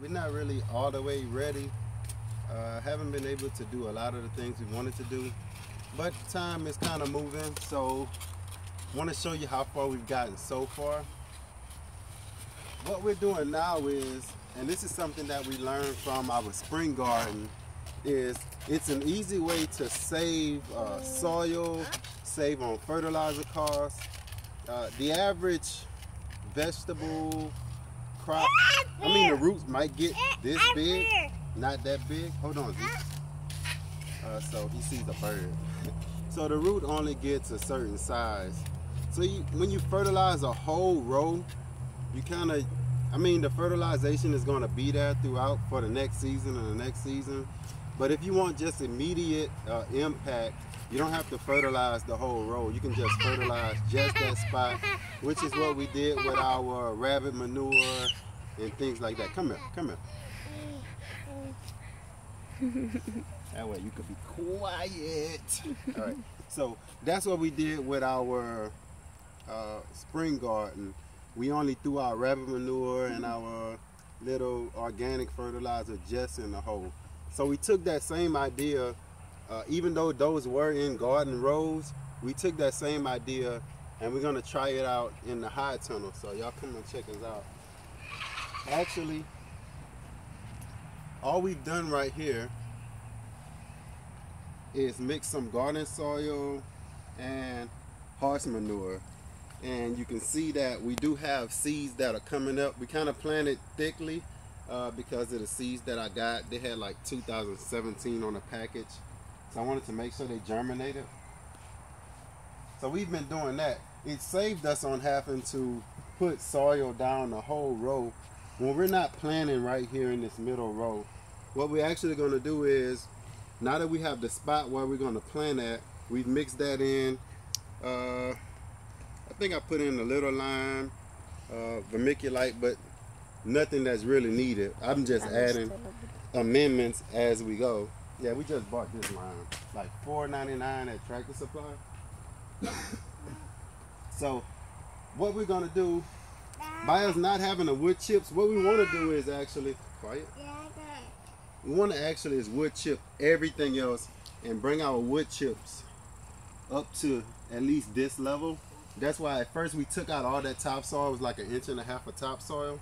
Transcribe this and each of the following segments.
we're not really all the way ready. Haven't been able to do a lot of the things we wanted to do, but time is kind of moving, so I want to show you how far we've gotten so far. What we're doing now is, and this is something that we learned from our spring garden, is it's an easy way to save soil, save on fertilizer costs. The average vegetable crop, I mean the roots might get this big, not that big. Hold on, Z. So he sees a bird. So the root only gets a certain size. So when you fertilize a whole row, you kind of, I mean the fertilization is going to be there throughout for the next season and the next season. But if you want just immediate impact, you don't have to fertilize the whole row. You can just fertilize just that spot, which is what we did with our rabbit manure and things like that. Come here, come here. That way you could be quiet. All right. So that's what we did with our spring garden. We only threw our rabbit manure and our little organic fertilizer just in the hole. So we took that same idea, even though those were in garden rows, we took that same idea and we're gonna try it out in the high tunnel. So y'all come and check us out. Actually, all we've done right here is mix some garden soil and horse manure. And you can see that we do have seeds that are coming up. We kind of planted thickly because of the seeds that I got. They had like 2017 on the package. So I wanted to make sure they germinated. So we've been doing that. It saved us on having to put soil down the whole row. When we're not planting right here in this middle row, what we're actually going to do is, now that we have the spot where we're going to plant at, we've mixed that in. I think I put in a little lime, vermiculite, but nothing that's really needed. I'm just adding amendments as we go. Yeah, we just bought this lime, like $4.99 at Tractor Supply. So what we're gonna do, by us not having the wood chips, what we want to do is actually, quiet. We want to actually is wood chip everything else and bring our wood chips up to at least this level. That's why at first we took out all that topsoil. It was like 1.5 inches of topsoil.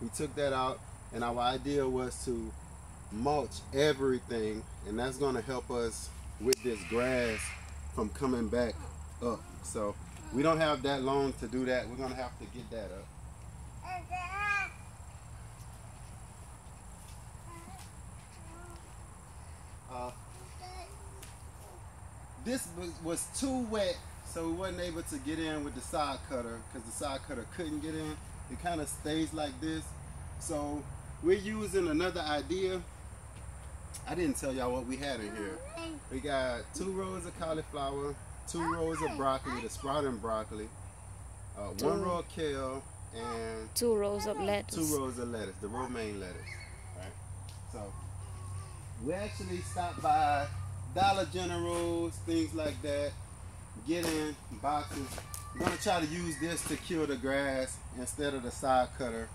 We took that out, and our idea was to mulch everything, and that's going to help us with this grass from coming back up. So we don't have that long to do that. We're going to have to get that up. This was too wet, so we wasn't able to get in with the side cutter because the side cutter couldn't get in. It kind of stays like this. So we're using another idea. I didn't tell y'all what we had in here. We got 2 rows of cauliflower, 2 rows of broccoli, the sprouting broccoli, 1 row of kale, and 2 rows of lettuce. 2 rows of lettuce, the romaine lettuce. Right. So we actually stopped by Dollar Generals, things like that, get in boxes. I'm gonna try to use this to kill the grass instead of the side cutter.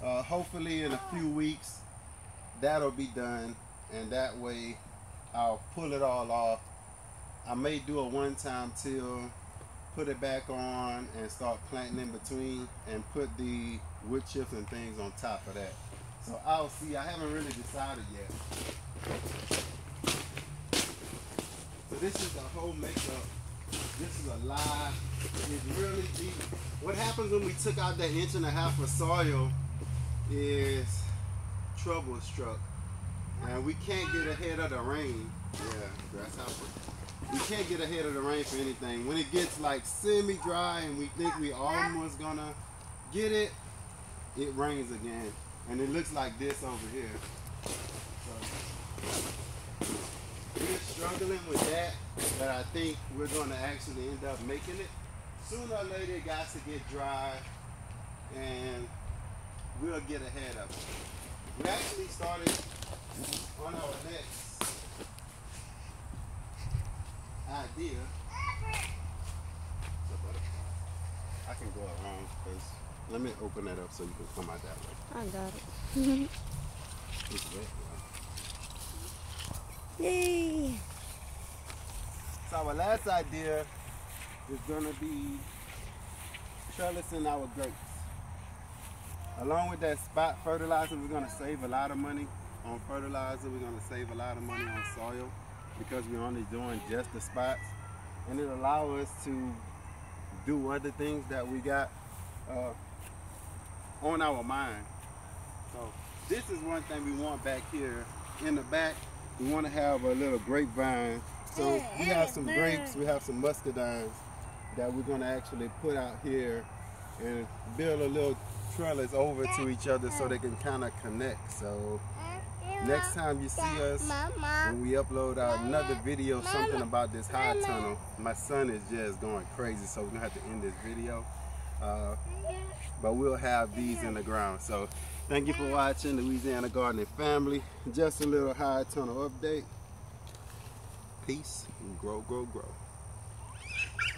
Hopefully in a few weeks that'll be done, and that way I'll pull it all off. I may do a one-time till, put it back on, and start planting in between and put the wood chips and things on top of that. So I'll see. I haven't really decided yet. So this is the whole makeup. This is a lie. It's really deep. What happens when we took out that 1.5 inches of soil is trouble struck. And we can't get ahead of the rain. Yeah, grasshopper. We can't get ahead of the rain for anything. When it gets like semi-dry and we think we almost gonna get it, it rains again. And it looks like this over here. So, we're struggling with that, but I think we're going to actually end up making it. Sooner or later it got to get dry and we'll get ahead of it. We actually started on our next idea. I can go around because let me open that up so you can come out that way. I got it. It's wet. Yay! So our last idea is gonna be trellising our grapes. Along with that spot fertilizer, we're gonna save a lot of money on fertilizer. We're gonna save a lot of money on soil because we're only doing just the spots, and it allows us to do other things that we got on our mind. So this is one thing we want back here in the back. We want to have a little grapevine. So we have some grapes, we have some muscadines that we're going to actually put out here and build a little trellis over to each other so they can kind of connect. So next time you see us, when we upload another video, something about this high tunnel, my son is just going crazy, so we're going to have to end this video. But we'll have these in the ground. So thank you for watching Louisiana Gardening Family. Just a little high tunnel update. Peace and grow, grow, grow.